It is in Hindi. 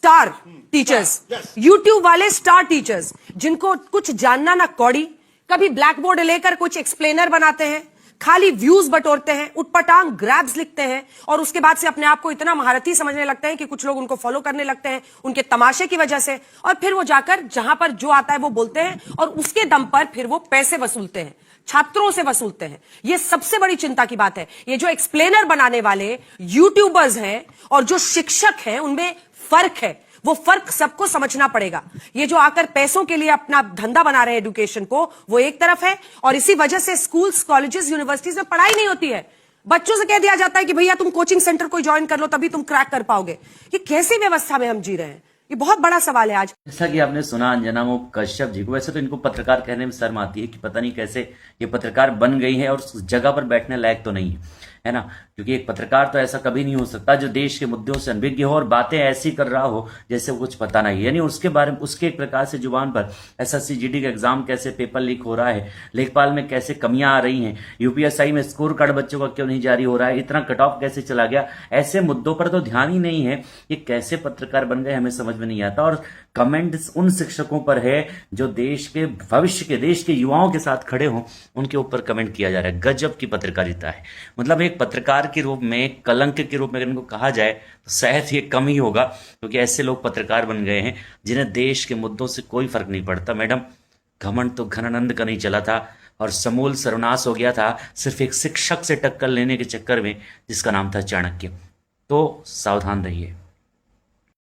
स्टार टीचर्स, यूट्यूब वाले स्टार टीचर्स, जिनको कुछ जानना ना कौड़ी, कभी ब्लैक बोर्ड लेकर कुछ एक्सप्लेनर बनाते हैं, खाली व्यूज बटोरते हैं, उटपटांग ग्रैब्स लिखते हैं और उसके बाद से अपने आप को इतना महारथी समझने लगते हैं कि कुछ लोग उनको फॉलो करने लगते हैं उनके तमाशे की वजह से, और फिर वो जाकर जहां पर जो आता है वो बोलते हैं और उसके दम पर फिर वो पैसे वसूलते हैं, छात्रों से वसूलते हैं। ये सबसे बड़ी चिंता की बात है। ये जो एक्सप्लेनर बनाने वाले यूट्यूबर्स हैं और जो शिक्षक हैं उनमें फर्क है, वो फर्क सबको समझना पड़ेगा। ये जो आकर पैसों के लिए अपना धंधा बना रहे हैं एजुकेशन को, वो एक तरफ है, और इसी वजह से स्कूल्स, कॉलेजेस, यूनिवर्सिटीज में पढ़ाई नहीं होती है। बच्चों से कह दिया जाता है कि भैया तुम कोचिंग सेंटर को ज्वाइन कर लो तभी तुम क्रैक कर पाओगे। ये कैसी व्यवस्था में हम जी रहे हैं? ये बहुत बड़ा सवाल है आज। जैसा कि आपने सुना अंजना वो कश्यप जी को, वैसे तो इनको पत्रकार कहने में शर्म आती है कि पता नहीं कैसे ये पत्रकार बन गई है और उस जगह पर बैठने लायक तो नहीं है ना, क्योंकि एक पत्रकार तो ऐसा कभी नहीं हो सकता जो देश के मुद्दों से अनभिज्ञ हो और बातें ऐसी कर रहा हो जैसे वो कुछ पता नहीं, यानी उसके बारे में उसके एक प्रकार से जुबान पर एसएससी जीडी का एग्जाम कैसे पेपर लीक हो रहा है, लेखपाल में कैसे कमियां आ रही हैं, यूपीएससी में स्कोर कार्ड बच्चों का क्यों नहीं जारी हो रहा है, इतना कट ऑफ कैसे चला गया, ऐसे मुद्दों पर तो ध्यान ही नहीं है। ये कैसे पत्रकार बन गए हमें समझ में नहीं आता। और कमेंट्स उन शिक्षकों पर है जो देश के भविष्य के, देश के युवाओं के साथ खड़े हों, उनके ऊपर कमेंट किया जा रहा है। गजब की पत्रकारिता है। मतलब एक पत्रकार के रूप में, कलंक के रूप में अगर इनको कहा जाए तो शायद ये कम ही होगा, क्योंकि ऐसे लोग पत्रकार बन गए हैं जिन्हें देश के मुद्दों से कोई फर्क नहीं पड़ता। मैडम, घमंड तो घनानंद का नहीं चला था और समूल सर्वनाश हो गया था सिर्फ एक शिक्षक से टक्कर लेने के चक्कर में जिसका नाम था चाणक्य। तो सावधान रहिए।